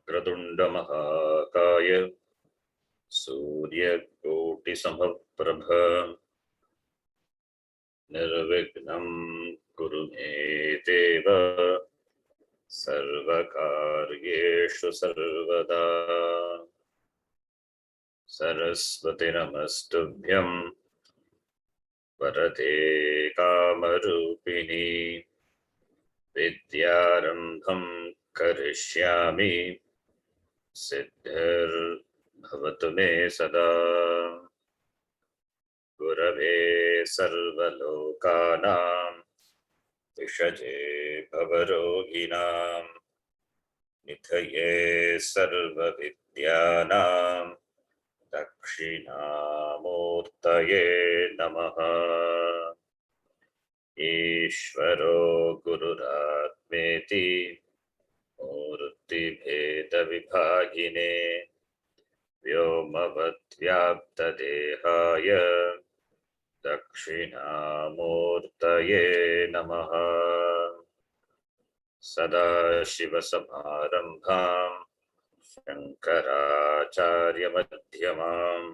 वक्रतुंड महाकाय सूर्यकोटिसमप्रभ निर्विघ्नं कुरु मे देव सर्वकार्येषु सर्वदा। सरस्वती नमस्तुभ्यं वरदे कामरूपिणी विद्यारम्भं करिष्यामि सिद्धिर्भवतु मे सदा। गुरवे सर्वलोकानां विषजे भवरोगिणां निधये सर्वविद्यानां दक्षिणामूर्तये नमः। ईश्वरो गुरुरात्मेति मूर्तिभेदविभागिने व्योमवद्व्याप्तदेहाय दक्षिणामूर्तये नमः। सदाशिवसमारम्भां शङ्कराचार्यमध्यमाम्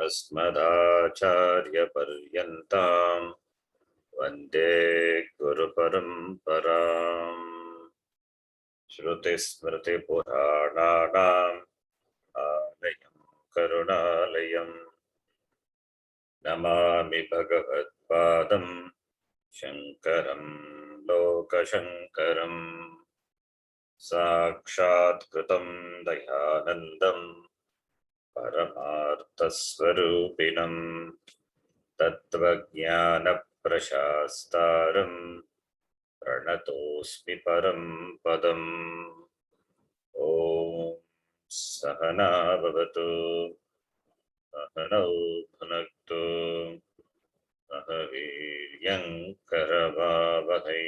अस्मदाचार्यपर्यन्तां वन्दे गुरुपरम्पराम्। श्रुतिस्मृतिपुराणानाम् आलयं करुणालयं नमामि भगवत्पादं शङ्करं लोकशङ्करम्। साक्षात्कृतं दयानन्दं परमार्थस्वरूपिणं तत्त्वज्ञानप्रशास्तारं प्रणतोऽस्मि परं पदम्। ॐ सहना भवतु सहनौ भुनक्तु सह वीर्यं करवावहै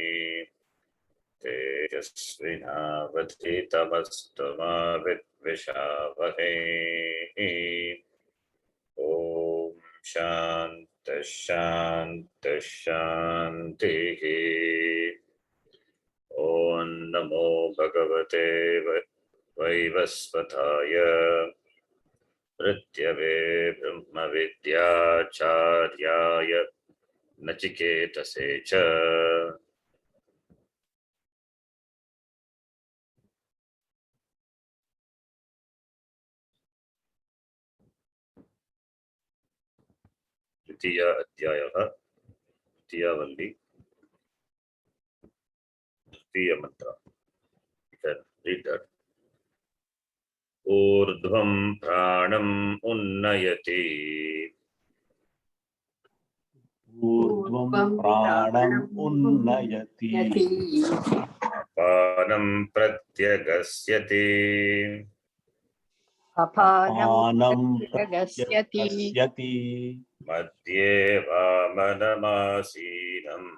तेजस्विनावधीतमस्तु मा विद्विषावहै। ॐ शान्तिः शान्तिः शान्तिः। ॐ नमो भगवते वैवस्वताय मृत्यवे ब्रह्मविद्याचार्याय नचिकेतसे च। द्वितीय अध्यायः द्वितीयवल्ली तृतीय मंत्र। Read that. ऊर्ध्वं प्राणम् उन्नयति ऊर्ध्वं प्राणम् उन्नयति अपानं प्रत्यगस्यति अपानं प्रत्यगस्यति मध्ये वामनमासीनम्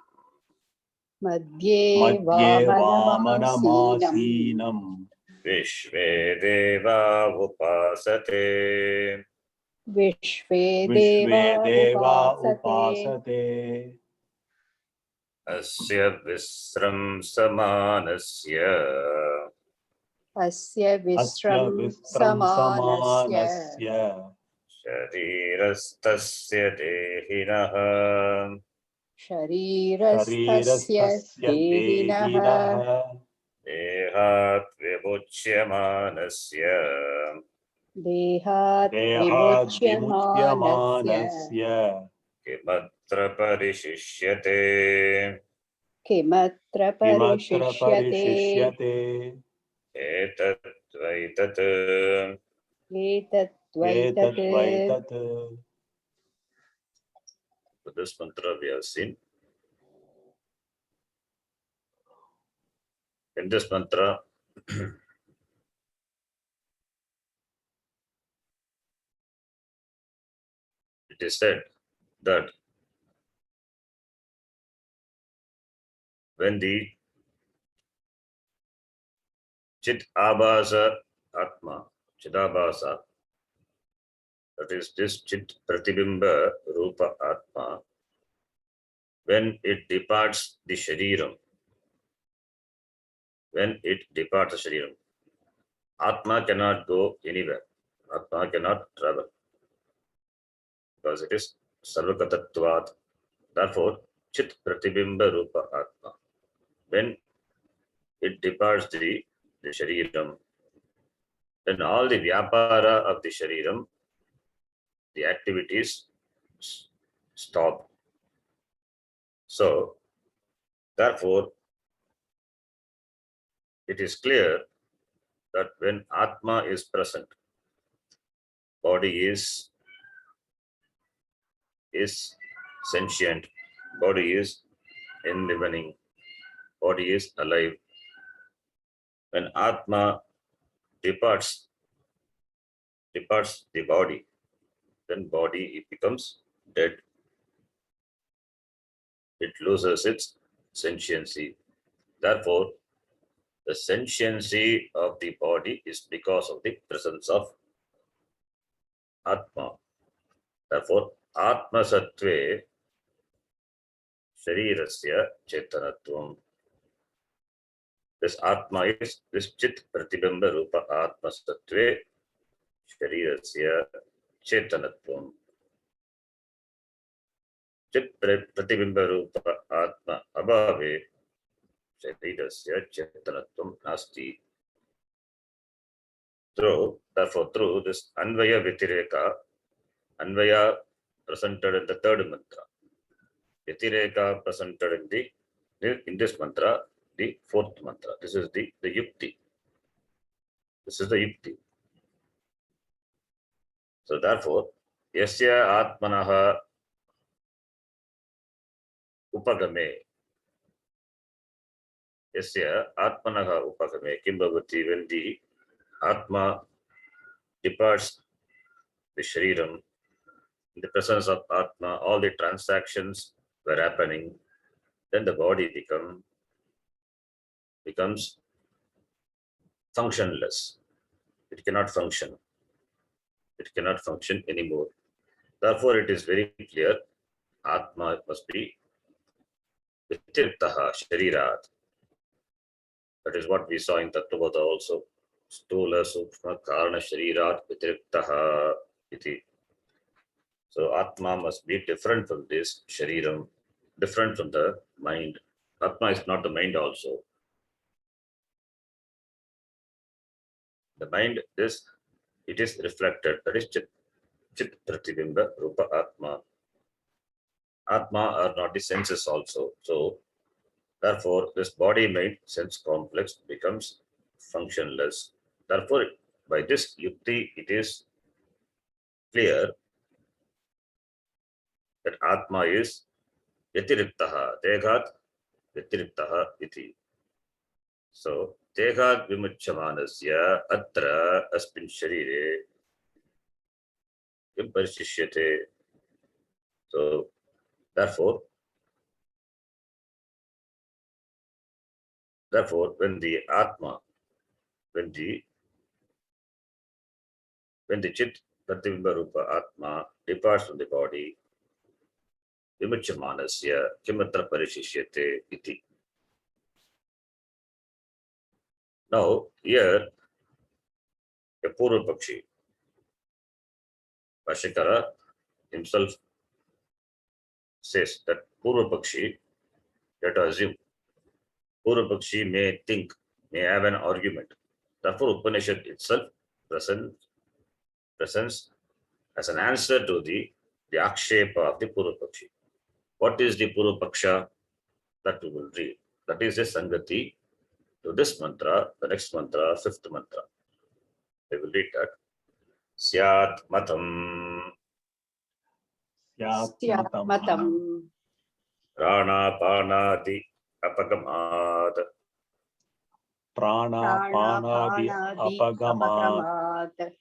मध्ये वामनमासीनम् विश्वे देवा उपासते विश्वे देवा उपासते अस्य विस्रंसमानस्य शरीरस्तस्य देहिनः देहात् विमुच्यमानस्य किमत्र परिशिष्यते एतद्वैतत्। This mantra we have seen. In this mantra, it is said that when the Chit Abhasa Atma, Chidabhasa, that is this Chit Pratibimba Rupa Atma, when it departs the Shariram, Atma cannot go anywhere. Atma cannot travel because it is Sarvakatattvat. Therefore, Chit Pratibimba Rupa Atma. When it departs the Shariram, then all the Vyapara of the Shariram, the activities stop. So, therefore, it is clear that when Atma is present, body is sentient, body is enlivening, body is alive. When Atma departs the body, then body it becomes dead. It loses its sentiency. Therefore, the sentiency of the body is because of the presence of Atma. Therefore, Atma Sattve Sharirasya Chetanatvam. This Atma is this Chit Pratibimba Rupa Atma Sattve Sharirasya Chetanatvam. Chit Pratibimba Rupa Atma Abhave Sharirasya Chetanatvam Nasti. Therefore, through this Anvaya Vitireka, Anvaya presented in the third mantra, Vitireka presented in this mantra, the fourth mantra. This is the Yukti. This is the Yukti. So therefore, Yasya Atmanaha Upagame. Yasya Atmanaha Upagame. Kim bhavati, when the Atma departs the Shariram, in the presence of Atma, all the transactions were happening, then the body becomes functionless. It cannot function. It cannot function anymore. Therefore, it is very clear, Atma must be Vitirtaha Sharirat. That is what we saw in Tattvabodha also. Stula Sukshma Karana Sharirat Vitirtaha iti. So Atma must be different from this Shariram, different from the mind. Atma is not the mind also. The mind is, it is reflected, that is Chit Pratibimba Rupa Atma. Atma are not the senses also. So therefore, this body-mind sense complex becomes functionless. Therefore, by this yukti, it is clear that Atma is Yatiriktaha, Dehat Yatiriktaha iti. So, Dehat Vimuchamanasya Atra Aspin Sharire Kim Parishishyate. So, therefore, when the Atma, when the Chit Pratibimba Rupa Atma departs from the body, Vimuchamanasya Kimatra Parishishyate iti. Now, here, a Purva Pakshi, Bhashyakara himself says that Purva Pakshi, let us assume, Purva Pakshi may think, may have an argument. Therefore, Upanishad itself presents as an answer to the Akshepa of the Purva Pakshi. What is the Purva Paksha? That we will read. That is a Sangati to this mantra, the next mantra, fifth mantra. We will read that. Syat Matam Matam Prana Panadi Apagamat Pranapanadi Apagamat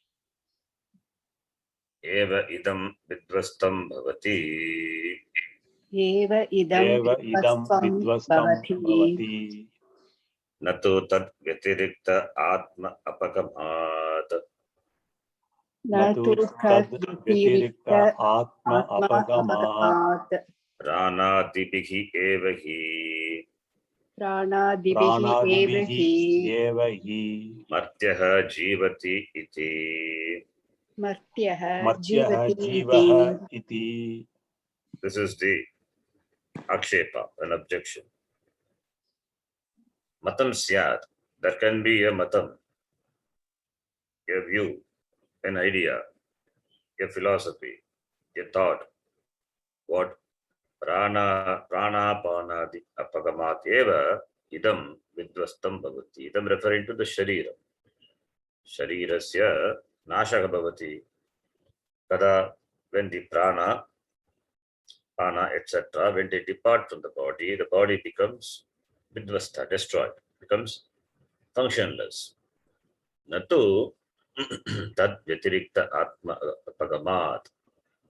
Eva idam vidvastam bhavati. Eva idam vidvastam bhavati. Natu tad vyatirikta atma apagamat. Natu tad vyatirikta atma apagamat. Pranadibihi eva hi. प्राणादिभिः एव हि एव हि मर्त्यः जीवति इति. मर्त्यः मर्त्यः जीवति जीवः इति। इति. This is the akshepa, an objection. Matam syat. There can be a matam, a view, an idea, a philosophy, a thought. What? Pranapanadi apagamat eva idam vidvastam bhavati. Idam referring to the sharira. Sharirasya nashaka bhavati. Kada, when the prana, etc., when they depart from the body becomes vidvasta, destroyed, becomes functionless. Natu tad vyatirikta atma apagamat.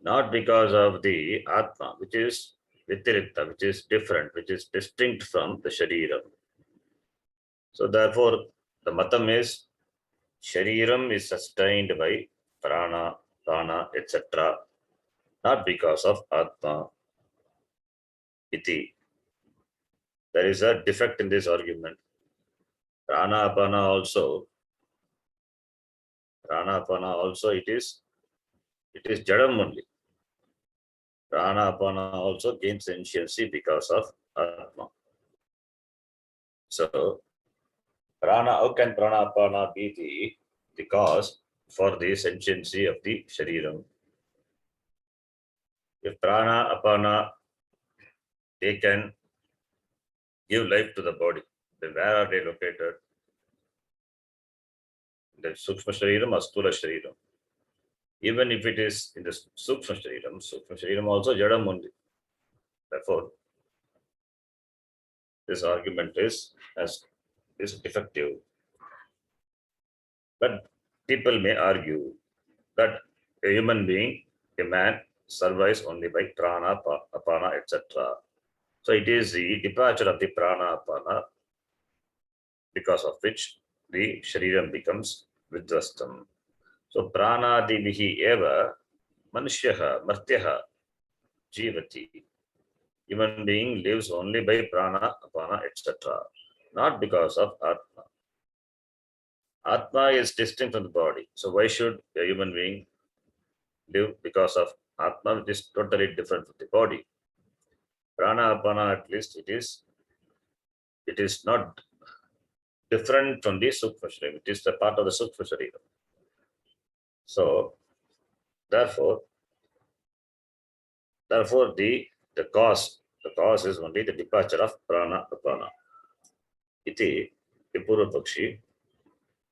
Not because of the atma, which is vitirikta, which is different, which is distinct from the shariram. So therefore, the matam is shariram is sustained by prana, etc., not because of atma. Iti. There is a defect in this argument. Prana apana also, it is jadam only. Prana apana also gains sentiency because of atma. So how can prana apana be the cause for the sentiency of the shariram? If prana apana, they can give life to the body, then where are they located? The sukshma shariram, asthula shariram. Even if it is in the sukshma shariram also jadam only. Therefore, this argument is defective. But people may argue that a human being, a man, survives only by prana, apana, etc. So it is the departure of the prana, apana, because of which the shariram becomes vidvastam. So pranadivihi eva manusyaha, martyaha, jivati. Human being lives only by prana, apana, etc. Not because of atma. Atma is distinct from the body. So why should a human being live because of atma, which is totally different from the body? Prana, apana, at least it is not different from the sukshma shariram. It is the part of the sukshma shariram. So therefore the cause is only the departure of prana, apana. Iti, the Purva Pakshi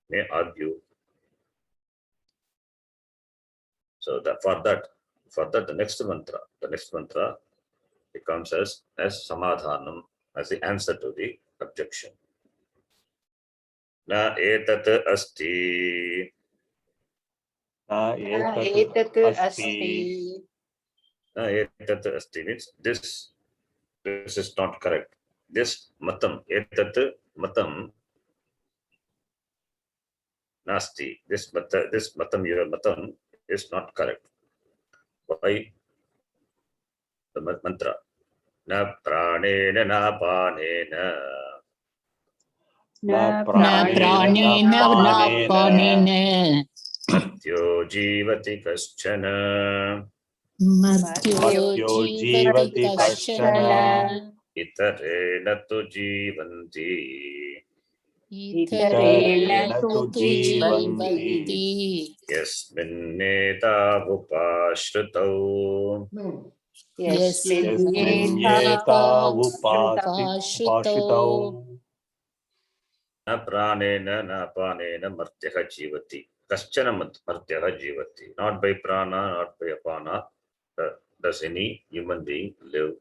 may argue. So that for that the next mantra becomes as samadhanam, as the answer to the objection. Na etat asti. Na एतत् etat अस्ति. Na etat asti means this is not correct. This matam, etat matam nasti. This matam, your matam is not correct. Why? The mantra. Na pranena na panena. न Na प्राणेन pranena न na पानेन Mrtyo jivati kaschana. Matyo jivati kashchana Itarena tu jivanti. इतरेण tu तु jivanti जीवन्ति Yasminneta upashritau. yasminyeta upashitau Na pranena na panena martyaha jivati. Kaschana martyaha jivati. Not by prana, not by apana. Does any human being live?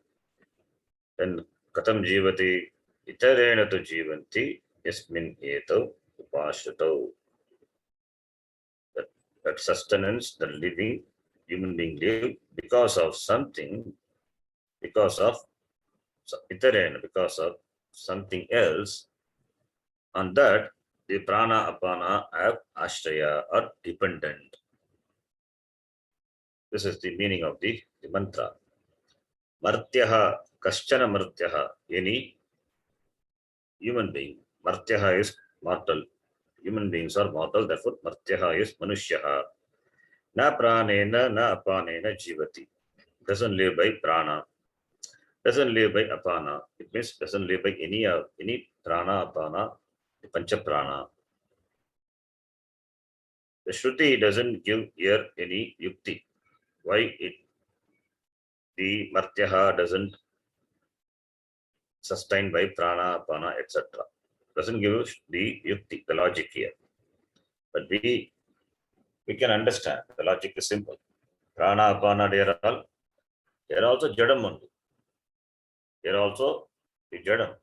Then katam jivati. Itarena tu jivanti. Yasmin etau upashritau. That sustenance, the living human being live because of something, because of something else. On that, the prana apana have ashraya or dependent. This is the meaning of the mantra. Martyaha, kaschana martyaha, any human being. Martyaha is mortal. Human beings are mortal, therefore Martyaha is Manushyaha. Na pranena na apanena jivati. Doesn't live by prana. Doesn't live by apana. It means doesn't live by any prana, apana, the pancha prana. The Shruti doesn't give here any yukti. Why the Martyaha doesn't sustain by prana, apana, etc. Doesn't give the yukti, the logic here. But we can understand. The logic is simple. Prana, apana, they are also jadam only. They are also the jadam.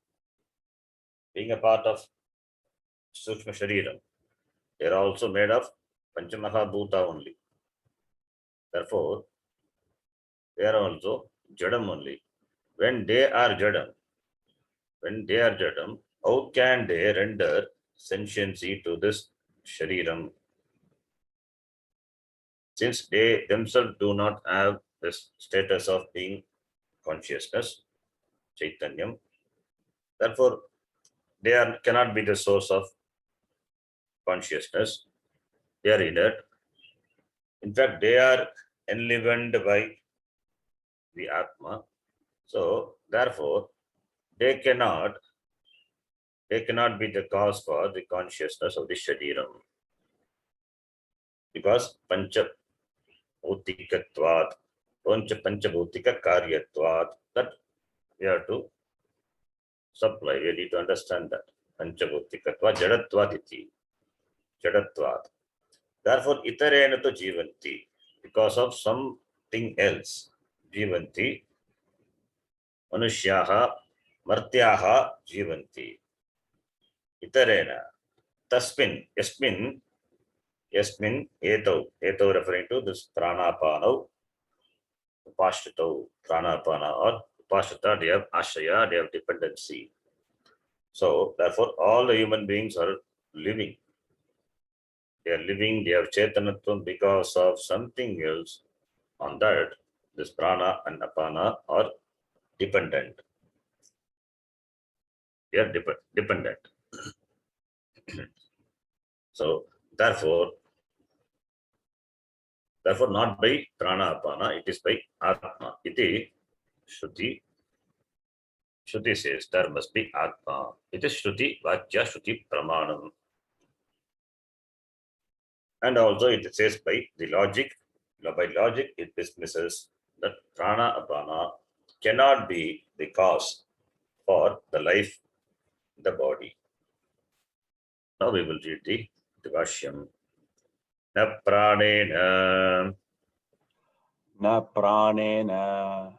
Being a part of Sukshma Shariram, they are also made of Panchamaha Bhuta only. Therefore, they are also jadam only. When they are jadam, how can they render sentiency to this Shariram? Since they themselves do not have this status of being consciousness, Chaitanyam, therefore they cannot be the source of consciousness. They are inert. In fact, they are enlivened by the Atma. So, therefore, they cannot be the cause for the consciousness of the Shariram. Because Pancha Bhautikatvat, Pancha Bhautika Karyatvat, that we have to supply. We need to understand that. Pancha Bhautikatvat, Jadatvat iti. Jadatvat. Therefore, itarena to jivanti. Because of something else. Jivanti. Manushyaha, Martyaha jivanti. Itarena. Tasmin, Yasmin, Etau referring to this Pranapana, Upashtau, Pranapana or Upashtata, they have Ashraya, they have dependency. So, therefore, all the human beings are living. They are living, they have Chetanatvam because of something else. On that, this Prana and Apana are dependent. They are dependent. So, therefore, not by Prana Apana, it is by Atma. Iti Shruti. Shruti says there must be Atma. It is Shruti, Vachya, Shruti, Pramanam. And also it says by the logic, it dismisses that Prana Apana cannot be the cause for the life in the body. Now we will read the Vashyam. Na pranena, na pranena,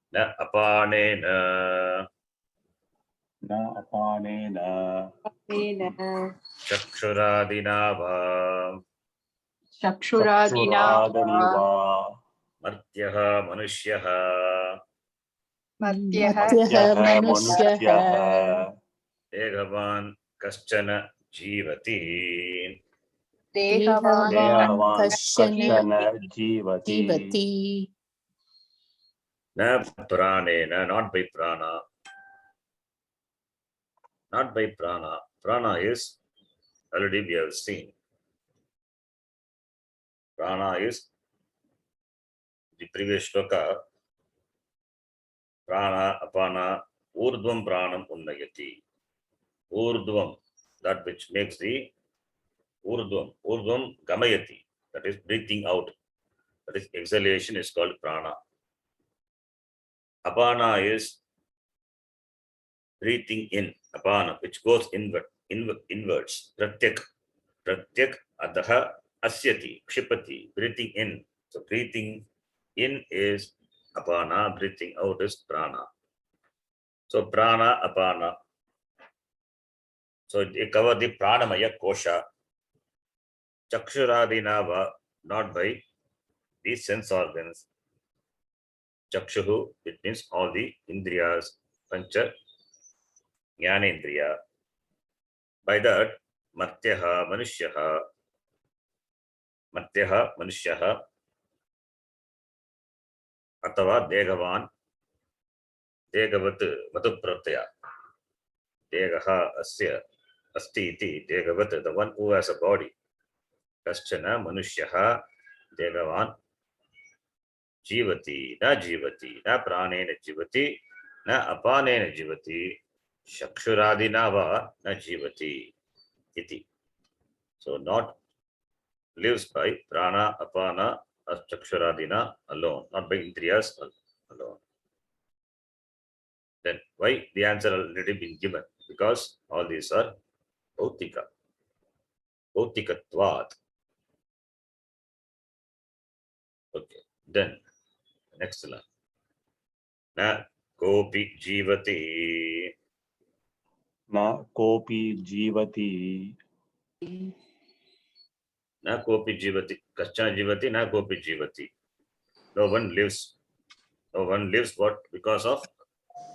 na apanena, na apanena, chakshuradina va, Chakshuradina chakshurādani va, martyaha manushyaha, Matyaha Matyaha Manushyaha Manushyaha, Degavan kaschana jivati. Dehavan Dehavan Kashana Kashana Jivati, Jivati Na pranena, not by prana. Not by prana. Prana is already we have seen. Prana is the previous shloka. Prana, apana, urdhvam pranam unnayati. Urdhvam, that which makes the urdhvam gamayati, that is breathing out. That is exhalation is called prana. Apana is breathing in, apana, which goes inwards. Pratyak adaha asyati, kshipati, breathing in. So breathing in is apana, breathing out is prana. So prana, apana. So they cover the pranamaya kosha. Chakshuradinava, not by the sense organs. Chakshuhu, it means all the indriyas, pancha, jnanendriya. By that, Martyaha, Manushyaha, Atava, Degavan, Degavat, Matu Pratyaya. degaha asya asti iti degavat, the one who has a body. Kaschana manushyaha degavan जीवति न प्राणेन जीवति न अपानेन जीवति चक्षुरादिना वा न जीवति इति. So not lives by prana apana chakshuraadina alone, not by indriyas alone. Then why the answer already been given? Because all these are bhautika, bhautikatvat. Okay, then next line. Na kopi jivati. न कोऽपि जीवति Na kopi jivati. Kachana jivati, na kopi jivati. No one lives. No one lives what? Because of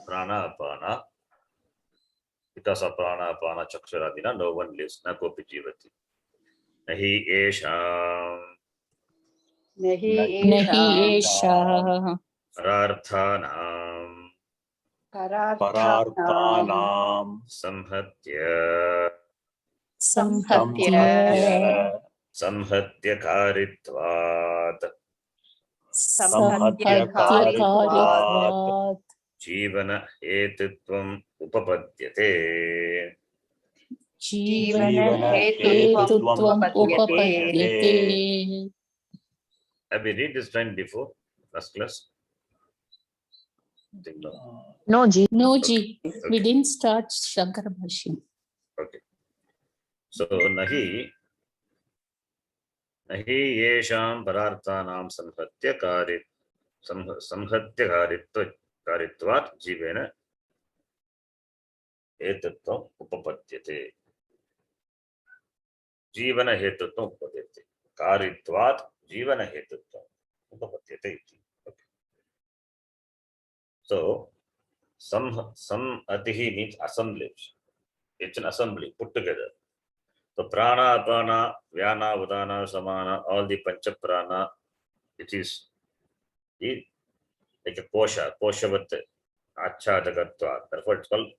prana apana. Because of prana apana chakshuradina, no one lives. Na kopi jivati. Nahi esham नहि नहि एषा एषा pararthanam परार्थानां परार्थानां samhatya संहत्य samhatyakaritvat संहत्यकारित्वात् जीवन हेतुत्वम् उपपद्यते. जीवन जीवन हेतुत्वम् हेतुत्वम् उपपद्यते. उपपद्यते. Have we read this line before? First class? I think no. No, Ji. No, Okay. Ji. We Okay. didn't start Shankara Bhashyam. Okay. So nahi yesham pararthanam samhatyakaritvat jivena hetutvam upapadyate. Jivana hetutvam upapadyate. Karitvat jivana hetutvam upapadyate. Okay. So samatihi means assemblage. It's an assembly put together. So prana, apana, vyana, udana, samana, all the pancha prana, it is like a koshavat achadagatva. Therefore it's called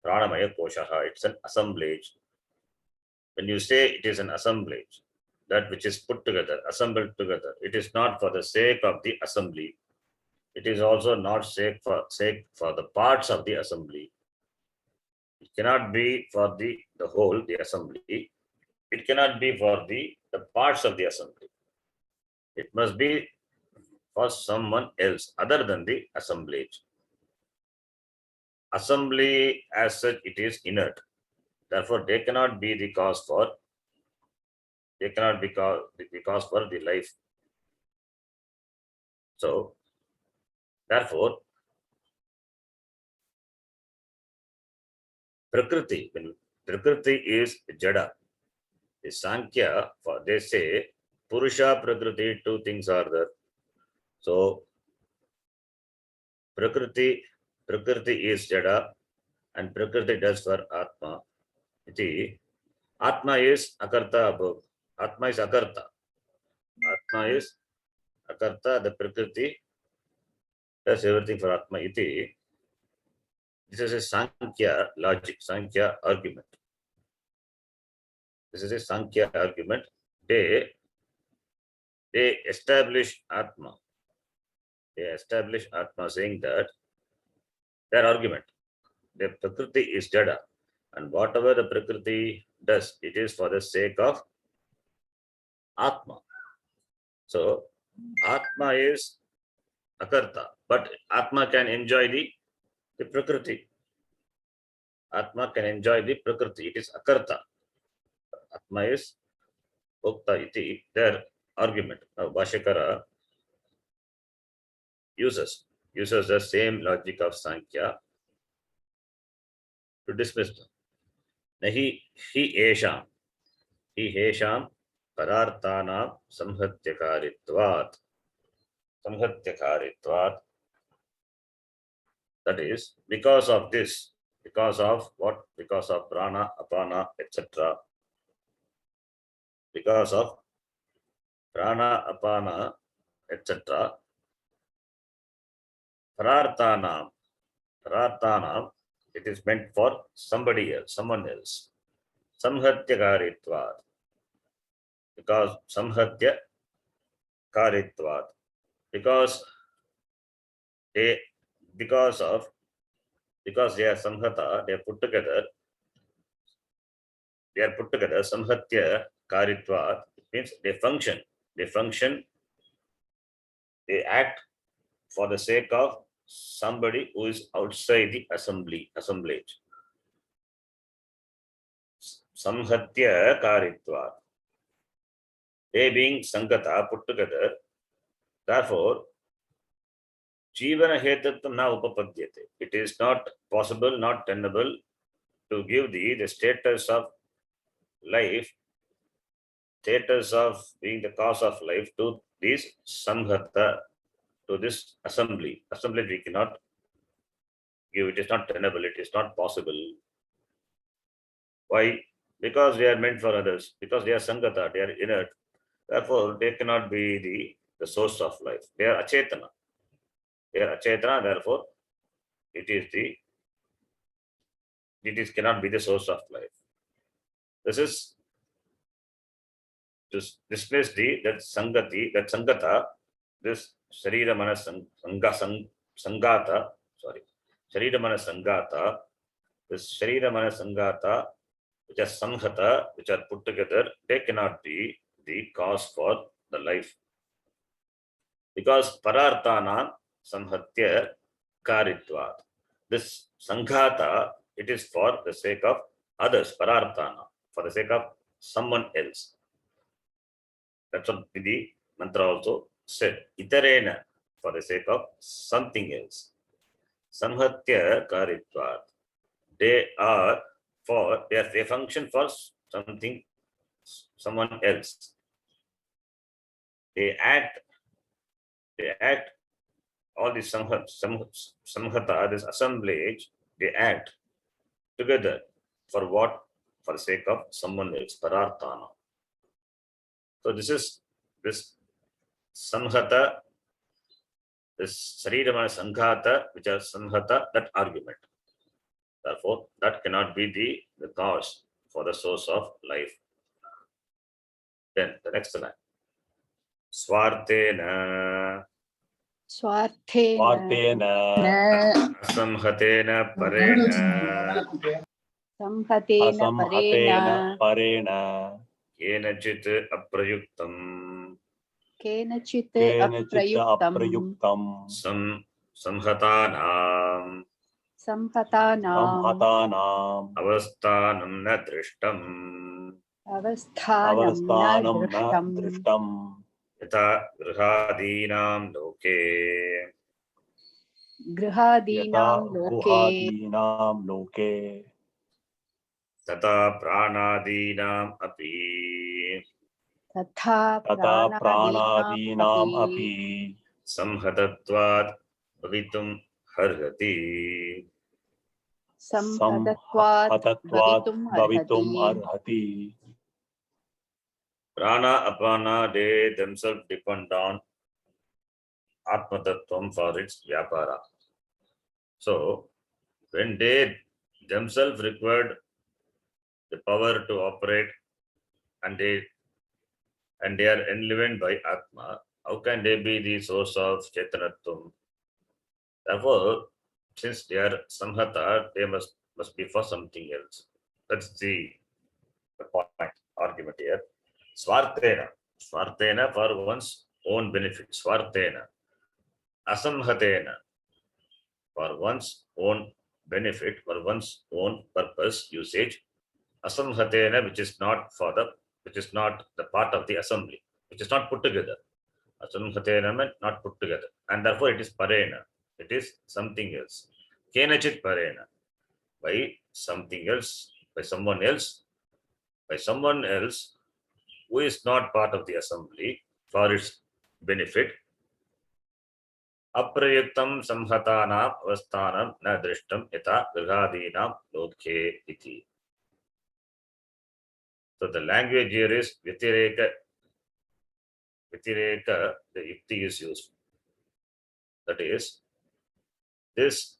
pranamaya koshaha. It's an assemblage. When you say it is an assemblage, that which is put together, assembled together, it is not for the sake of the assembly. It is also not sake for the parts of the assembly. It cannot be for the whole, the assembly. It cannot be for the parts of the assembly. It must be for someone else other than the assemblage. Assembly as such, it is inert. Therefore, they cannot be the cause for the life. So, therefore, Prakriti, when Prakriti is Jada, the Sankhya, they say Purusha, Prakriti, two things are there. So, Prakriti is Jada and Prakriti does for Atma. Atma is Akarta above. Atma is Akarta. Atma is Akarta, the Prakriti does everything for Atma. This is a Sankhya logic, Sankhya argument. This is a Sankhya argument. They establish Atma. They establish Atma saying that their argument, the Prakriti is Jada. And whatever the Prakriti does, it is for the sake of Atma. So, Atma is Akarta, but Atma can enjoy the Prakriti. Atma can enjoy the Prakriti. It is Akarta. Atma is Bhokta iti, their argument. Now, Bhashyakara uses the same logic of Sankhya to dismiss them. Nahi esham pararthanam samhatyakaritvat. That is, because of this, because of what? Because of prana, apana, etc. Because of prana, apana, etc. Pararthanam, it is meant for somebody else, someone else. Samhatya karitvat. Because samhatya karitvat. Because they because they are samhata, they are put together. They are put together. Samhatya karitvat. It means they function. They function. They act for the sake of somebody who is outside the assemblage. Samhatya karitvat. They being sangata, put together. Therefore, Jivana hetatvam na upapadyate. It is not possible, not tenable to give the status of life, status of being the cause of life to this samhata, to this assembly. Assembly we cannot give, it is not tenable, it is not possible. Why? Because they are meant for others, because they are sangata, they are inert. Therefore, they cannot be the source of life. They are achetana. They are achetana, therefore, it cannot be the source of life. This is to displace that sangati, that sangata, this sharira mana sangata, sorry, sharira mana sangata, this sharira mana sangata, which are samhata, which are put together, they cannot be the cause for the life. Because parartana samhatya karitvat. This sanghata, it is for the sake of others, parartana, for the sake of someone else. That's what the mantra also said. Itarena, for the sake of something else. Samhatya karitvat. They function for something, someone else. They act all this samhata, this assemblage, they act together for what? For the sake of someone else, parartana. So this samhata, this sarirama sanghata, which are samhata, that argument. Therefore, that cannot be the cause for the source of life. Then the next line. Swartena Vartena asamhatena parena Samhatena asamhatena parena parena kenachit aprayuktam kenachit kenachit aprayuktam aprayuktam samhatanam samhatanam avasthanam na drishtam avasthanam avasthanam na drishtam drishtam yatha grihadinam loke yata grihadinam loke guhadinam loke tata pranadinam api tatha tata pranadinam pranadinam api api samhatatvat bhavitum harhati. samhatatvat samhatatvat bhavitum bhavitum arhati. arhati. Prana apana, they themselves depend on Atma Tattvam for its vyapara. So, when they themselves required the power to operate and they are enlivened by Atma, how can they be the source of Chetanatvam? Therefore, since they are Samhata, they must be for something else. That's the point, argument here. Swartena for one's own benefit. Swartena. Asamhatena, for one's own benefit, for one's own purpose, usage. Asamhatena, which is not the part of the assembly, which is not put together. Asamhatena meant not put together, and therefore it is parena. It is something else. Kenachit parena, by something else, by someone else who is not part of the assembly for its benefit. Aprayuktam samhatanam avasthanam na drishtam yata grihadinam lokhe iti. So the language here is vitireka. Vitireka, the yukti is used. That is, this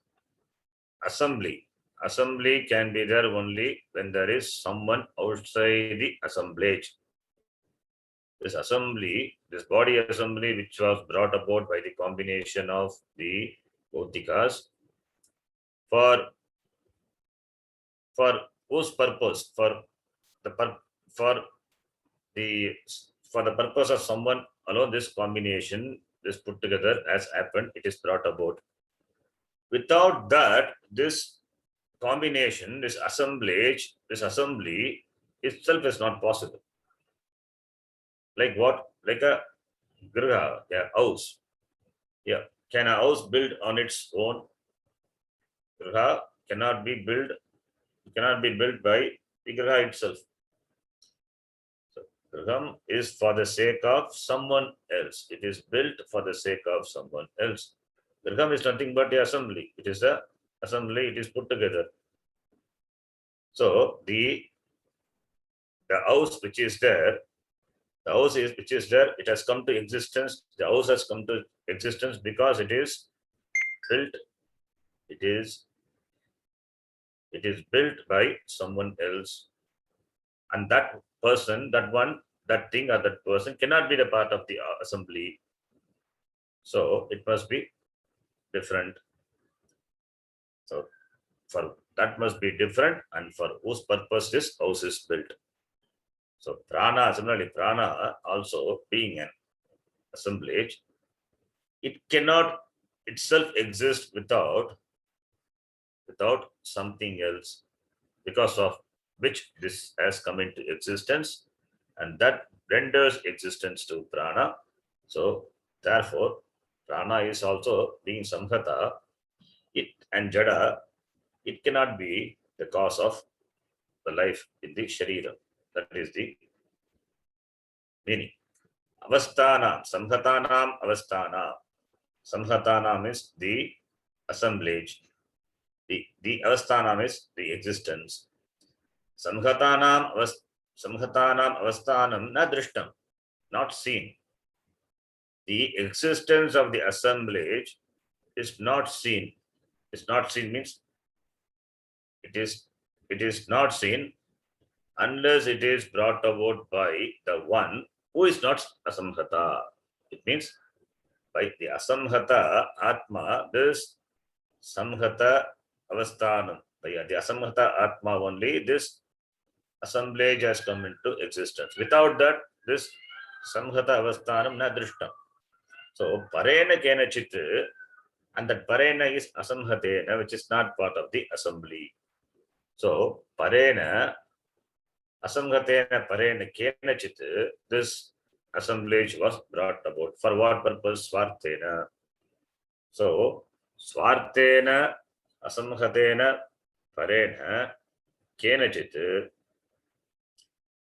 assembly assembly can be there only when there is someone outside the assemblage. This assembly, this body assembly, which was brought about by the combination of the Bhotikas, for whose purpose? The for the for the purpose of someone alone, this combination, this put together has happened, it is brought about. Without that, this combination, this assemblage, this assembly itself is not possible. Like what? Like a griha, a house. Yeah. Can a house build on its own? Griha cannot be built by the griha itself. So griham is for the sake of someone else. It is built for the sake of someone else. Griham is nothing but the assembly. It is the assembly, it is put together. So the house which is there, it has come to existence. The house has come to existence because it is built. It is built by someone else, and that person, that thing, or that person cannot be the part of the assembly. So it must be different. So for that must be different, and for whose purpose this house is built. So prana, similarly, prana also being an assemblage, it cannot itself exist without something else, because of which this has come into existence, and that renders existence to prana. So therefore, prana is also being samhata, it and jada, it cannot be the cause of the life in the sharira. That is the meaning. Avasthanam, samhatanam avasthana. Samhatanam is the assemblage. The avasthanam is the existence. Samhatanam avasthanam na drishtam, not seen. The existence of the assemblage is not seen. It's not seen means it is not seen unless it is brought about by the one who is not asamhata. It means by the asamhata atma, this samhata avasthanam, by the asamhata atma only, this assemblage has come into existence. Without that, this samhata avasthanam na drishtam. So parena kenachit, and that parena is asamhatena, which is not part of the assembly. So parena asamhatena parena kenachit, this assemblage was brought about. For what purpose? Swarthena. So swarthena asamhatena parena kenachit,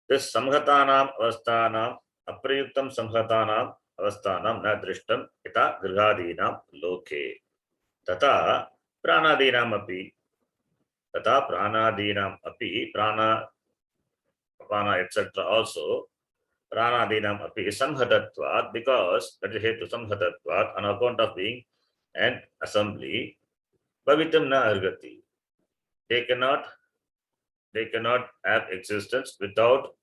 this samhatanam avasthanam aprayuktam samhatanam avasthanam na drishtam ita grihadinam loke tata pranadinam api prana apana etc. also pranadinam api samhatatvat, because that is hetu samhatatvat, on account of being an assembly, bhavitam na argati, they cannot have existence without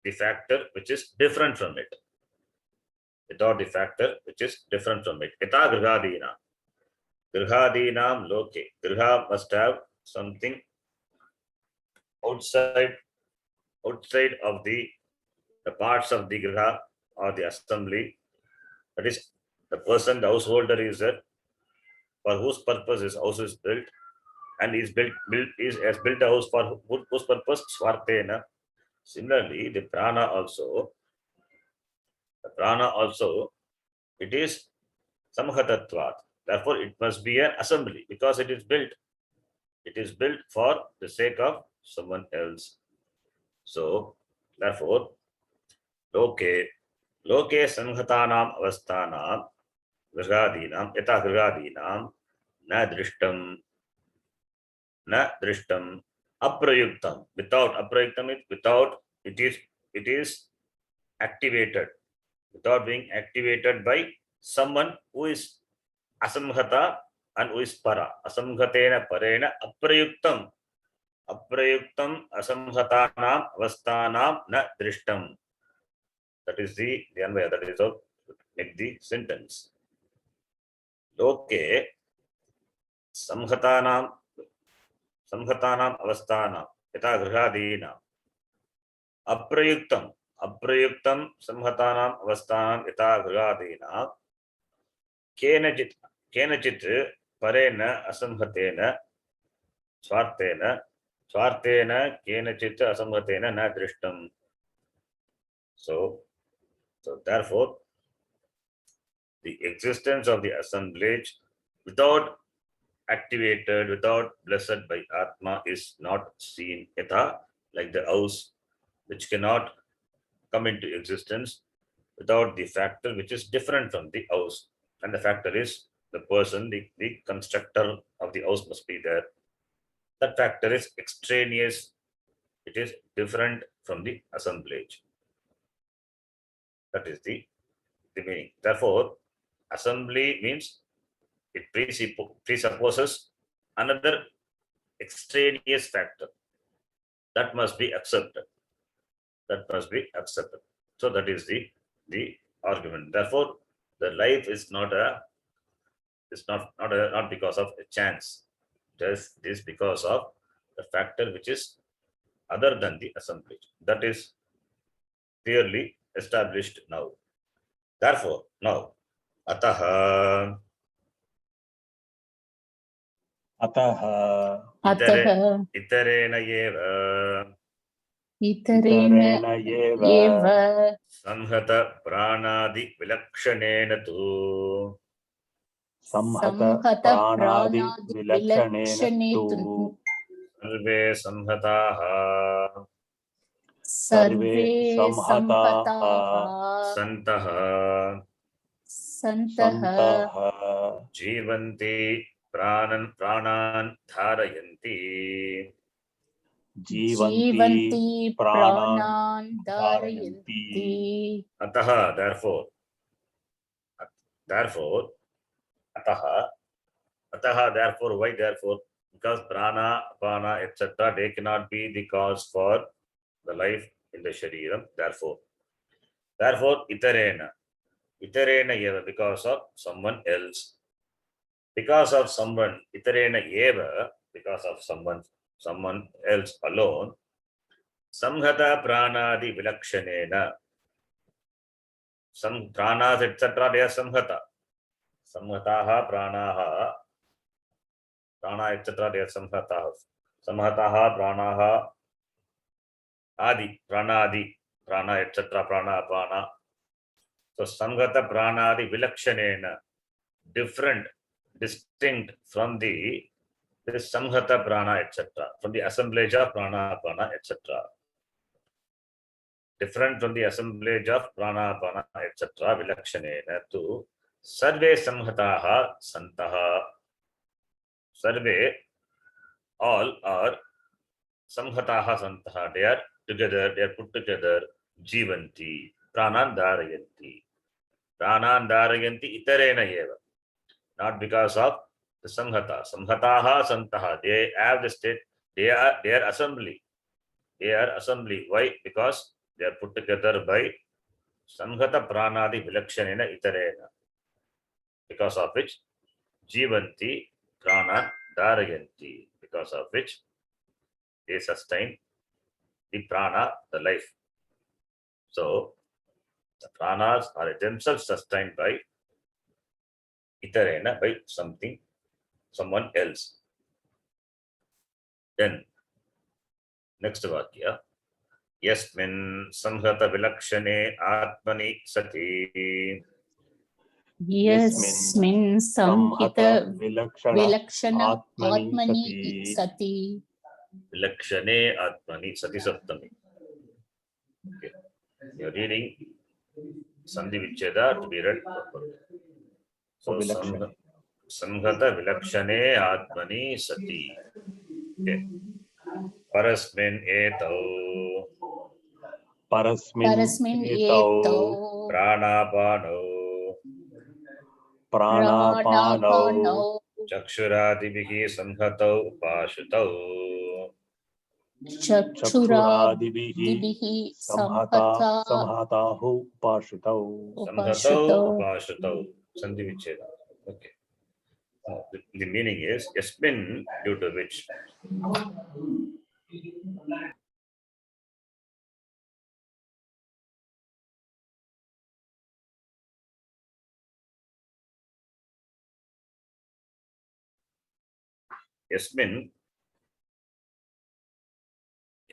the factor which is different from it. Without the factor which is different from it. Ita grihadinam loke. Griha must have something outside of the parts of the griha or the assembly. That is the person, the householder is there, for whose purpose his house is built, and has built a house for whose purpose? Swarthena. Similarly, the prana also, it is samhatatvat. Therefore, it must be an assembly because it is built. It is built for the sake of someone else. So, therefore, loke samhatanam avasthanam grihadinam yata grihadinam na drishtam aprayuktam. Without aprayuktam, it is activated, without being activated by someone who is asamhata and who is para. Asamghatena parena aprayuktam. Aprayuktam asamghatanam avastanam na drishtam. That is the Anvaya. That is how to make the sentence. Loke samghatanam avastanam yata grihadina. Aprayuktam samghatanam avastanam yata grihadina. Kenachit parena asamghatena swartena kenachit asamghatena na drishtam. So therefore, the existence of the assemblage without activated, without blessed by Atma is not seen. Yatha, like the house which cannot come into existence without the factor which is different from the house. And the factor is the person, the constructor of the house must be there. That factor is extraneous. It is different from the assemblage. That is the meaning. Therefore, assembly means it presupposes another extraneous factor that must be accepted. So that is the argument. Therefore, the life is not because of a chance. It is because of the factor which is other than the assemblage. That is clearly established now. Therefore, now, ataha अतः itarena eva इतरेण एव samhata pranadi vilakshanena tu संहत प्राणादि प्राणादि विलक्षणेन विलक्षणे तु sarve samhataha सर्वे संहताः santaha सन्तः jivanti pranan dharayanti. जीवन्ति प्राणान् धारयन्ति Ataha, therefore, therefore, why therefore? Because prana, apana, etc., they cannot be the cause for the life in the shariram. Therefore, itarena eva, because of someone else. Because of someone, itarena eva, because of someone else alone. Samghata pranadi vilakshanena. Some pranas, etc., they are samghata. Samghataha pranaha. Prana, etc., they are samghataha. Samghataha pranaha. Adi, prana, etc., prana, apana. So, samghata pranadi vilakshanena. Different, distinct from the samghata prana, etc., from the assemblage of prana, apana, etc. Different from the assemblage of prana, apana, etc. Vilakshanena tu sarve samhataha santaha. Sarve, all are samhataha santaha. They are together, they are put together. Jivanti, pranan dharayanti. Pranan dharayanti itarena eva. Not because of the samhata. Samhataha santaha. They have the state, they are assembly. They are assembly. Why? Because they are put together by samghata pranadi vilakshanena itarena. Because of which jivanti prana dharayanti. Because of which they sustain the prana, the life. So the pranas are themselves sustained by itarena, by someone else. Then next vakya. Yasmin samhata vilakshane atmani sati. यस्मिन् संहित विलक्षण विलक्षण आत्मनि आत्मनि सति Vilakshane atmani sati saptami. Okay. You are reading Sandhi Vicheda to be read properly. So samhata vilakshane atmani sati. Okay. Parasmin etau परस्मिन् एतौ pranapano प्राणापानौ चक्षुरादिभिः संहतौ उपाश्रितौ चक्षुरादिभिः चक्षुरादिभिः संहता संहताः उपाश्रितौ संहतौ उपाश्रितौ उपाश्रितौ सन्धि विच्छेदः. Okay. The meaning is yasmin, due to which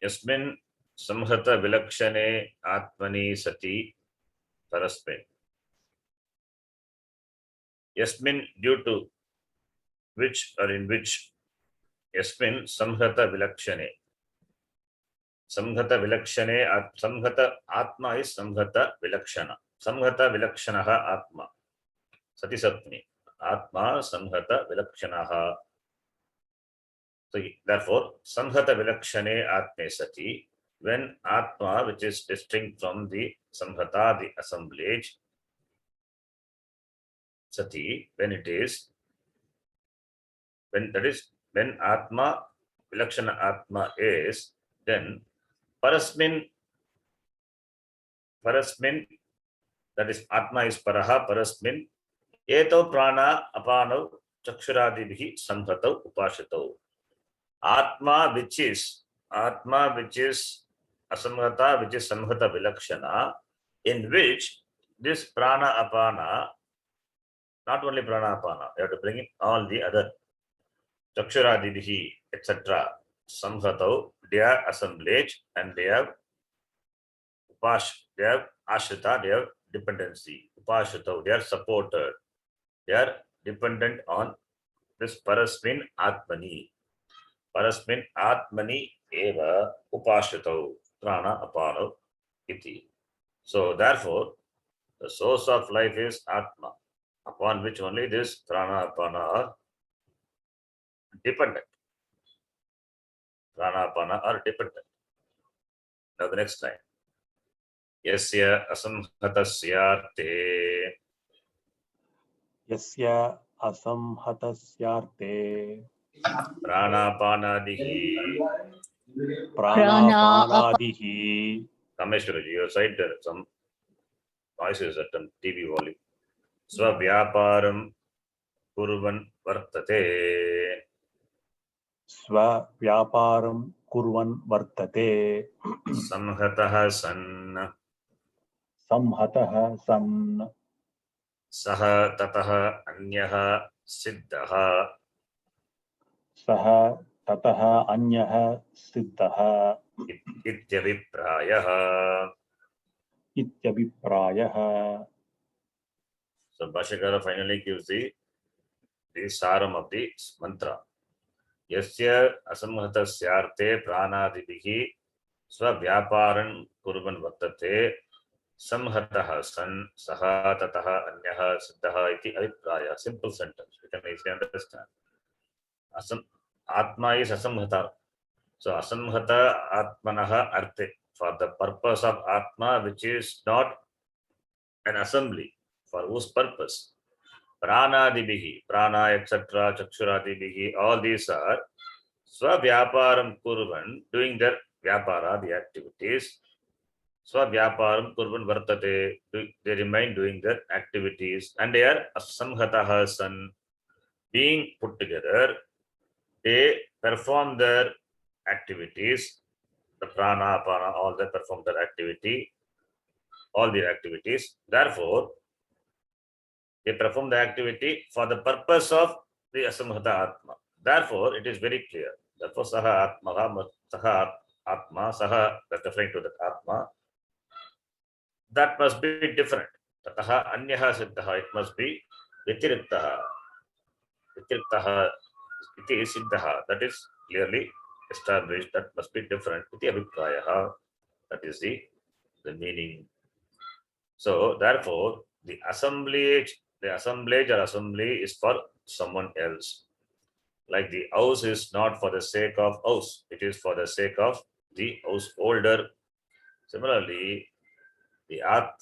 यस्मिन् संहत विलक्षणे आत्मनि सति परस्मिन्. Yasmin, due to which or in which yasmin samhata vilakshane. Samhata vilakshane, samhata atma is samhata vilakshana. Samhata vilakshanaha atma. Sati sapni. Atma samhata vilakshanaha. So therefore, samhata vilakshane atme sati. When atma, which is distinct from the samhata, the assemblage, sati, when it is, when atma, vilakshana atma is, then parasmin, that is atma is paraha, parasmin eto prana apano chakshuradibihi samhatau upashitau. Atma which is asamhata, which is samhata vilakshana, in which this prana apana, not only prana apana, you have to bring in all the other chakshuradibihi etc. samhatau, they are assemblage and they have they have ashrita, they have dependency. Upashritau, they are supported. They are dependent on this parasmin atmani. Parasmin atmani eva upashritau prana apano iti. So therefore, the source of life is atma, upon which only this prana apana are dependent. Prana apana are dependent. Now the next line. Yasya asamhatasyarte यस्य असंहतस्यार्थे pranapanadihi. प्राणापानादिः Kameshwaraji, your side there some noises at the TV volume. Svavyaparam kurvan vartate. स्वव्यापारं कुर्वन् वर्तते Samhatah san संहतः सन् saha tatah anyaha siddhaha सः ततः अन्यः सिद्धः ityaviprayah. इत्यभिप्रायः. So Bhashyakara finally gives the saram of the mantra. Yasya asamhatasyarte pranadibihi svavyaparan kurvan vartate samhatah san saha tatah anyaha siddhaha iti avipraya. Simple sentence, we can easily understand. Atma is asamhata. So asamhata atmanaha arte, for the purpose of atma, which is not an assembly, for whose purpose? Pranadibihi, prana etc. chakshuradibihi, all these are svavyaparam kurvan, doing their vyapara, the activities. Svavyaparam kurvan vartate, they remain doing their activities, and they are asamhataha san, being put together. They perform their activities, the prana, apana, all they perform their activity, all their activities. Therefore, they perform the activity for the purpose of the asamhata atma. Therefore, it is very clear. Therefore, saha atma, saha, that's referring to the atma, that must be different. Tataha anyaha siddhaha, it must be vitiriktaha. Vitiriktaha iti siddhaha, that is clearly established, that must be different. Iti abhiprayaha, that is the meaning. So therefore, the assemblage or assembly is for someone else. Like the house is not for the sake of house, it is for the sake of the householder. Similarly,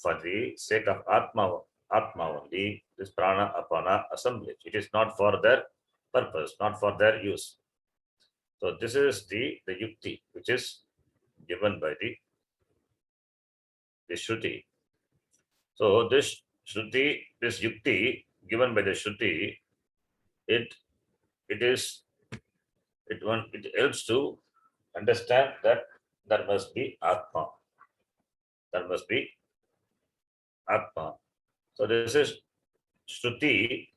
for the sake of atma only, this prana apana assemblage. It is not for their purpose, not for their use. So this is the yukti which is given by the Shruti. So this Shruti, this yukti given by the Shruti, it helps to understand that there must be Atma. There must be Atma. So this is Shruti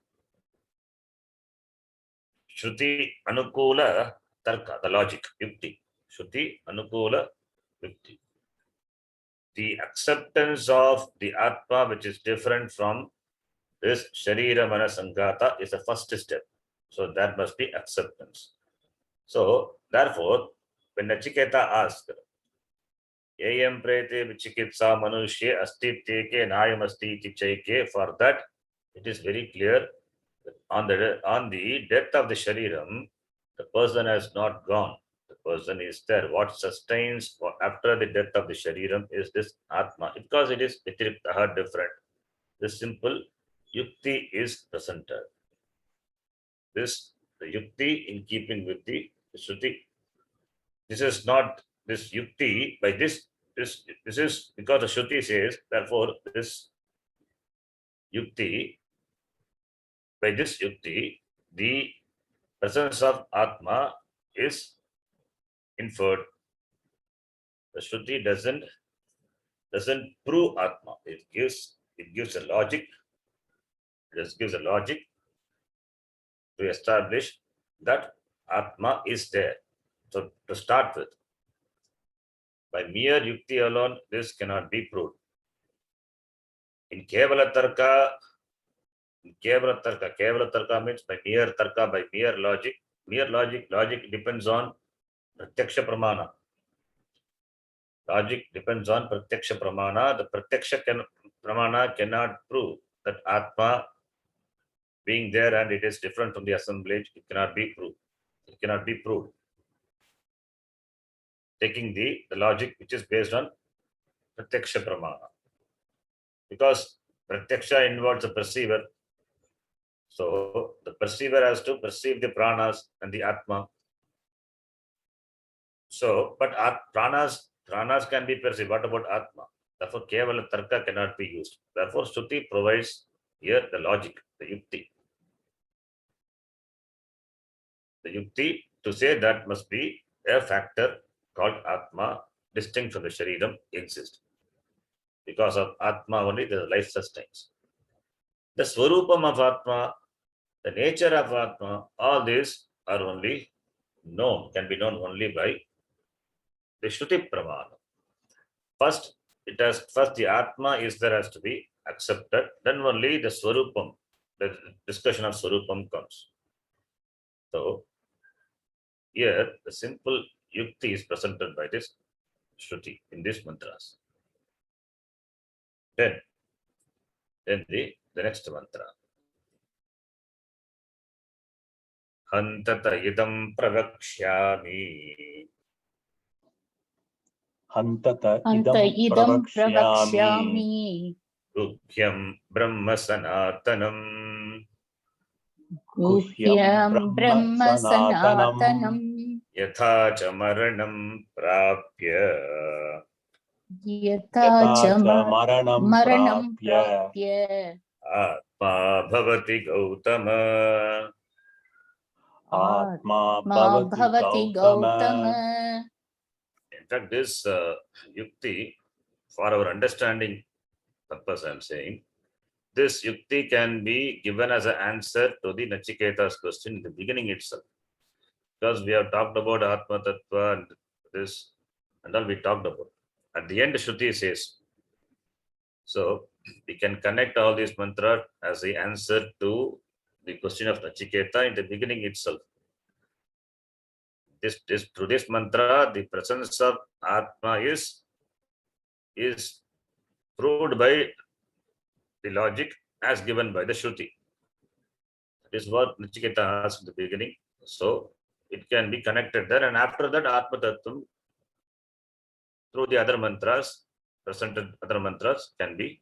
Anukula Tarka, the logic, Yukti. Shruti Anukula Yukti. The acceptance of the Atma, which is different from this Sharira Mana Sangata, is the first step. So that must be acceptance. So therefore, when Nachiketa asked, Ayam prete vichikitsa manushye astiteke nayam asti chaike, for that it is very clear that on the death of the Shariram, the person has not gone. The person is there. What sustains after the death of the Shariram is this Atma, because it is Vitiriktaha, different. This simple Yukti is presented. The Yukti in keeping with the Shruti. This is not this Yukti, by this is because the Shruti says, therefore this Yukti, by this Yukti, the presence of Atma is inferred. The Shruti doesn't prove Atma. It gives a logic. It just gives a logic to establish that Atma is there. So to start with, by mere Yukti alone, this cannot be proved. In Kevala Tarka means by mere Tarka, by mere logic. Mere logic depends on Pratyaksha Pramana. Logic depends on Pratyaksha Pramana. The Pratyaksha Pramana cannot prove that Atma being there and it is different from the assemblage. It cannot be proved. It cannot be proved. Taking the logic which is based on Pratyaksha Pramana. Because Pratyaksha involves a perceiver. So the perceiver has to perceive the pranas and the Atma. So, but pranas can be perceived. What about Atma? Therefore, Kevala Tarka cannot be used. Therefore, Shruti provides here the logic, the Yukti. The Yukti to say that must be a factor called Atma, distinct from the Shariram, exists. Because of Atma only, the life sustains. The Swarupam of Atma, the nature of Atma, all these are only known, can be known only by the Shruti Pramana. First the Atma is there, has to be accepted. Then only the Swarupam, the discussion of Swarupam comes. So here the simple Yukti is presented by this Shruti in these mantras. Then the next mantra. Hantata idam pravakshyami. Hantata Anta idam idam pravakshyami. pravaksyami. Guhyam Brahma Sanatanam. Guhyam Brahma Sanatanam. Yatha cha maranam prapya. Yatha cha maranam maranam prapya. Atma bhavati Gautama. Atma Ma bhavati bhavati Gautama. Gautama. In fact, this Yukti, for our understanding purpose, I am saying, this Yukti can be given as an answer to the Nachiketa's question in the beginning itself. Because we have talked about Atma Tattva and this and all we talked about. At the end, Shruti says. So we can connect all these mantras as the answer to the question of Nachiketa in the beginning itself. Through this mantra, the presence of Atma is proved by the logic as given by the Shruti. This is what Nachiketa asked in the beginning. So it can be connected there, and after that, Atma Tattvam through the other mantras, presented other mantras can be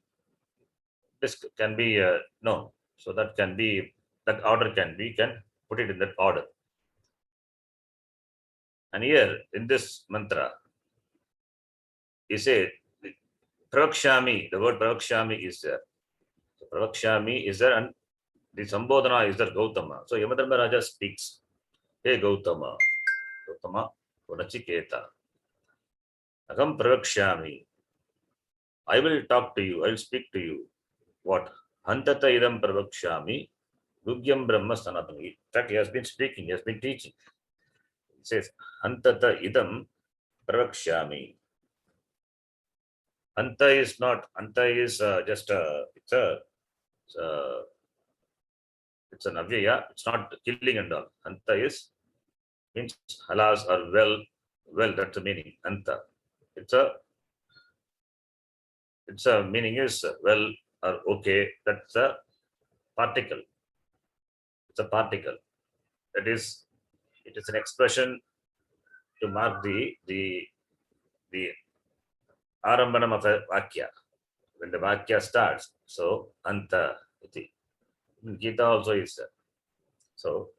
known. So that order can put it in that order. And here in this mantra, he said, Pravakshami, the word Pravakshami is there. So Pravakshami is there, and the Sambodhana is there, Gautama. So Yamadharmaraja speaks, Hey Gautama, Gautama, Nachiketa, Aham Pravakshami. I will talk to you, I will speak to you. What? Hantata idam Pravakshami, Gugyam Brahma Sanatana. In fact, he has been speaking, he has been teaching. He says, Hantata idam Pravakshami. Anta is not, Anta is just it's an avyaya, it's not killing and all. Anta is, means halas or well, that's the meaning, Anta. It's a meaning is well or okay, that's a particle. It's a particle. That is, it is an expression to mark the arambanam of a vakya. When the vakya starts, so anta iti. In Gita also is there. So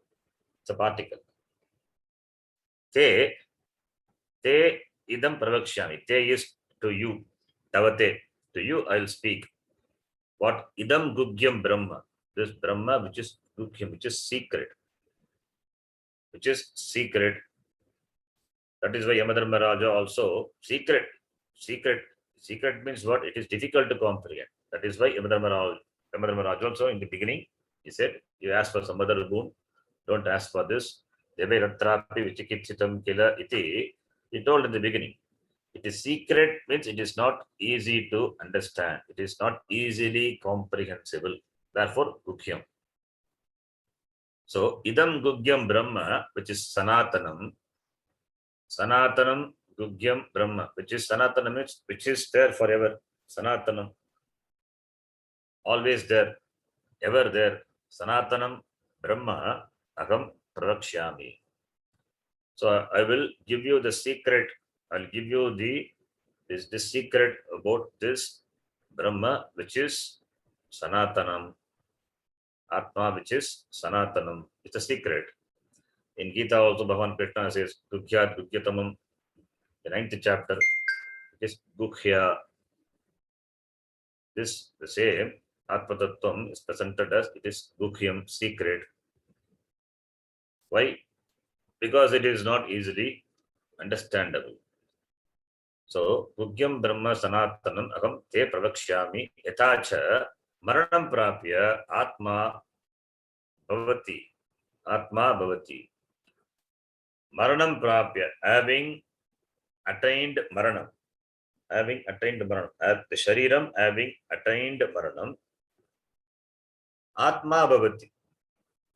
it's a particle. Te idam pravakshami. Te is to you. Tavate. To you I will speak. What? Idam gugyam Brahma. This Brahma which is gugyam, which is secret. Which is secret. That is why Yamadharmaraja also secret means what? It is difficult to comprehend. That is why Yamadharmaraja also in the beginning, he said, you ask for some other boon, don't ask for this. He told in the beginning, it is secret means it is not easy to understand. It is not easily comprehensible. Therefore, Gugyam. So, idam Gugyam Brahma, which is Sanatanam, Gugyam Brahma, which is Sanatanam, means which is there forever. Sanatanam, always there, ever there. Sanatanam Brahma, Aham Pravakshami. So I will give you the secret. I'll give you the secret about this Brahma, which is Sanatanam, Atma, which is Sanatanam. It's a secret. In Gita also, Bhagavan Krishna says, Guhyat Gugyatamam, the 9th chapter, it is Guhya. This, the same, Atma Tattvam is presented as it is Guhyam, secret. Why? Because it is not easily understandable. So, Gugyam Brahma Sanatanam Aham Te Pravakshyami Yathacha Maranam Prapya Atma Bhavati. Atma Bhavati. Maranam Prapya, having attained Maranam. Having attained Maranam. The Shariram having attained Maranam. Atma Bhavati.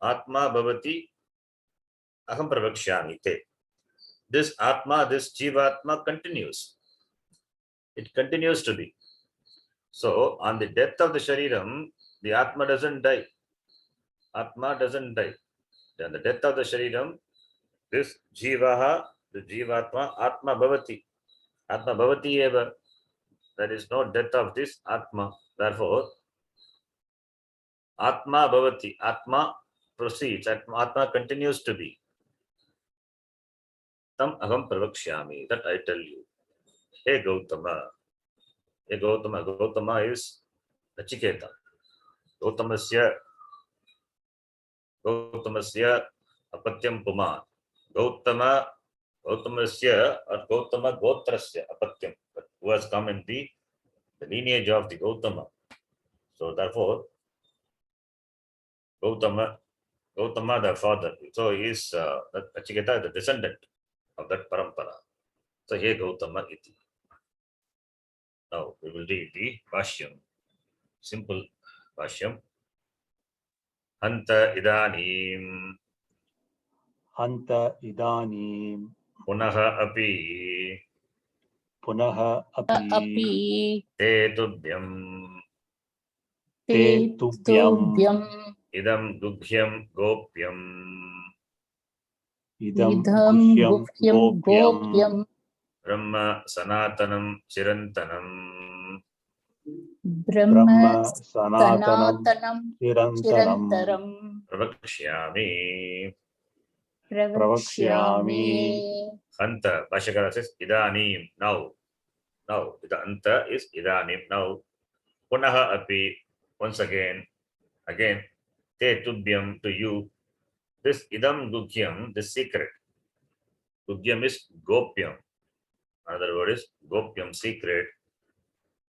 Atma Bhavati Aham Pravakshyami Te. This Atma, this Jivatma continues. It continues to be. So, on the death of the Shariram, the Atma doesn't die. Atma doesn't die. On the death of the Shariram, this Jivaha, the Jivatma, Atma Bhavati. Atma Bhavati eva. There is no death of this Atma. Therefore, Atma Bhavati. Atma proceeds. Atma continues to be. Tam Aham Pravakshyami. That I tell you. Hey Gautama. Hey Gautama. Gautama is Nachiketa. Gautamasya Apatyam Puman. Gautamasya or Gautama Gotrasya Apatyam, who has come in the lineage of the Gautama. So therefore, Gautama the father. So he is Nachiketa, the descendant of that parampara. So here Gautama iti. Now we will read the Bhashyam. Simple Bhashyam. Hanta idanim. Hanta idanim. Punaha api. Punaha api. Api Te tubhyam. te tubyam Idam Gughyam Gopyam. Idam idham Gushyam gupyam Gopyam. gopyam Brahma Sanatanam Chirantanam. ब्रह्म सनातनं सनातनं निरन्तरं चिरन्तरं प्रवक्ष्यामि. प्रवक्ष्यामि. Anta, Bhashakara says idanim, now. Now, the anta is idanim, now. Punaha api, once again, te tubhyam, to you. This idam gugyam, the secret. Gugyam is gopyam. Another word is gopyam, secret.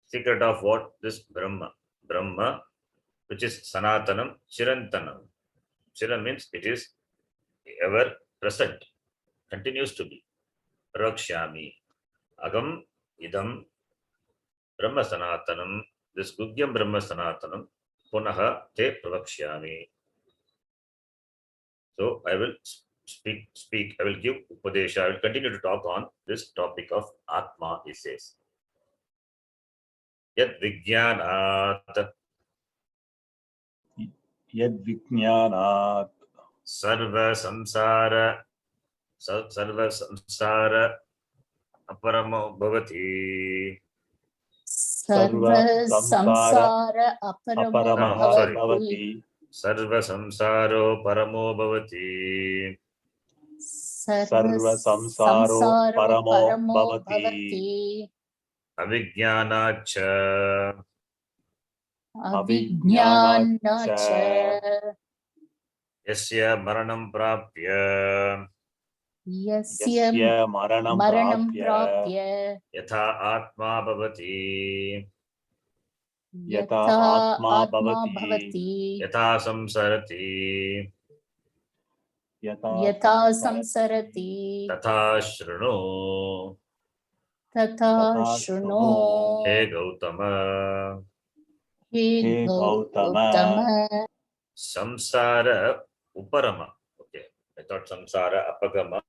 Secret of what? This Brahma. Brahma, which is Sanatanam, Chirantanam. Chiran means it is ever present, continues to be. Rakshyami. Agam idam Brahma Sanatanam. This Gugyam Brahma Sanatanam. Punaha te pravakshyami. So I will speak, I will give Upadesha, I will continue to talk on this topic of Atma, he says. Yad Vijnanat यद्विज्ञानात् Sarva Samsara Aparamo Bhavati. सर्व संसार अपरमो अपरमः sorry. भवति. Sarva Samsaro Paramo Bhavati. सर्व संसारो परमो भवति. Avijnanacha अविज्ञानाच्च Yasya Maranam Prapya यस्य यस्य मरणं मरणं प्राप्य प्राप्य Yatha Atma Bhavati. यथा आत्मा भवति. Yatha Samsarati यथा संसरति Tatha Shrunu. तथा शृणु. He Gautama. Hey Gautam. Samsara Uparama. Okay, I thought Samsara Apagama.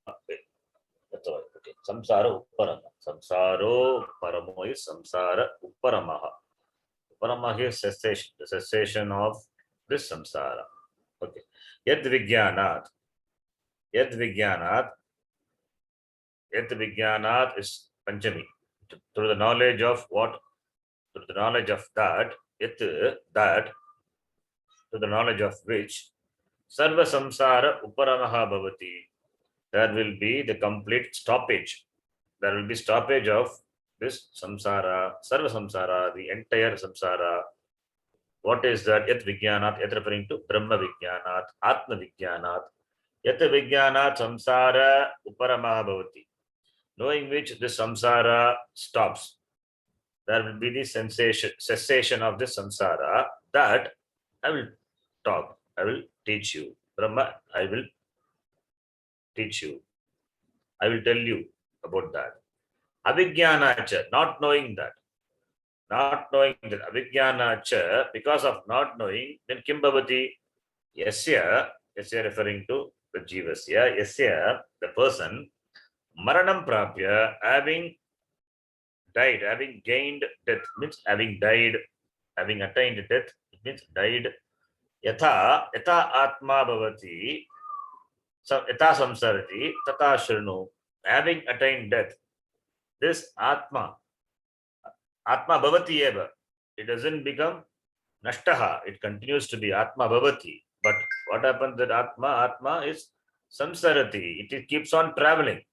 That's all. Okay, Samsara Uparama. Samsaro Paramo is Samsara Uparamaha. Uparamaha is cessation, the cessation of this samsara. Okay. Yad Vijnanat. Yad Vijnanat is Panchami. Through the knowledge of what? Through the knowledge of that, to the knowledge of which Sarva Samsara Uparamaha Bhavati. There will be the complete stoppage. There will be stoppage of this samsara, Sarva Samsara, the entire samsara. What is that? Yat Vijnanat, yat referring to Brahma Vijnanat, Atma Vijnanat. Yat Vijnanat Samsara Uparamaha Bhavati. Knowing which the samsara stops. There will be the cessation of the samsara. That I will talk, I will teach you. Brahma, I will teach you. I will tell you about that. Avijnanacha, not knowing that. Not knowing that. Avijnanacha, because of not knowing, then Kim Bhavati? Yasya referring to the Jivasya. Yasya, the person, Maranam Prapya, having died, having gained death, means having died, having attained death, it means died. Yatha Atma Bhavati, Yatha Samsarati, Tata Shrinu, having attained death. This Atma Bhavati eva, it doesn't become Nashtaha, it continues to be Atma Bhavati. But what happens that Atma is Samsarati, it keeps on traveling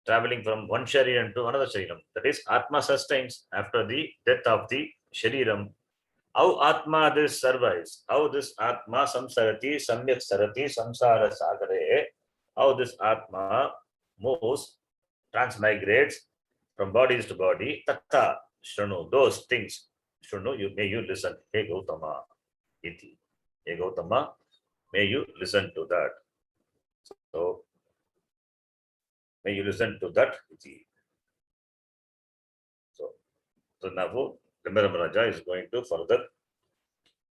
from one shariram to another shariram. That is, Atma sustains after the death of the shariram. How Atma this survives, how this Atma samsarati, samyak sarati, samsara sagare, how this Atma moves, transmigrates from bodies to body, tatta, shrunu, those things, shrunu, may you listen, hey Gautama, iti. Hey Gautama, may you listen to that. So, may you listen to that, iti. So now, Raja is going to further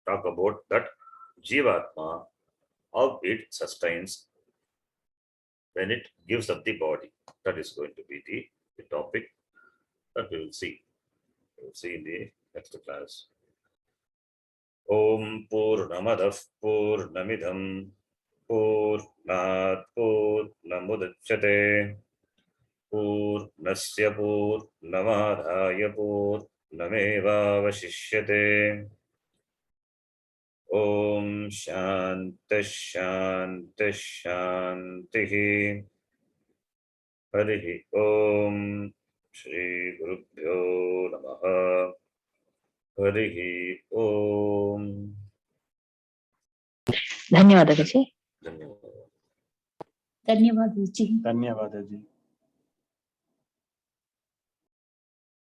talk about that Jivatma, how it sustains when it gives up the body. That is going to be the topic that we will see. We will see in the next class. Om Purnamadav Purnamidham Purnat Purnamudachyate Purnasya Purnamadhaya नमेवावशिष्यते। ॐ शान्तिः शान्तिः शान्तिः। हरिः ॐ श्रीगुरुभ्यो नमः। हरिः ॐ। धन्यवादः जी। धन्यवादः। धन्यवाद जी। धन्यवादः जी।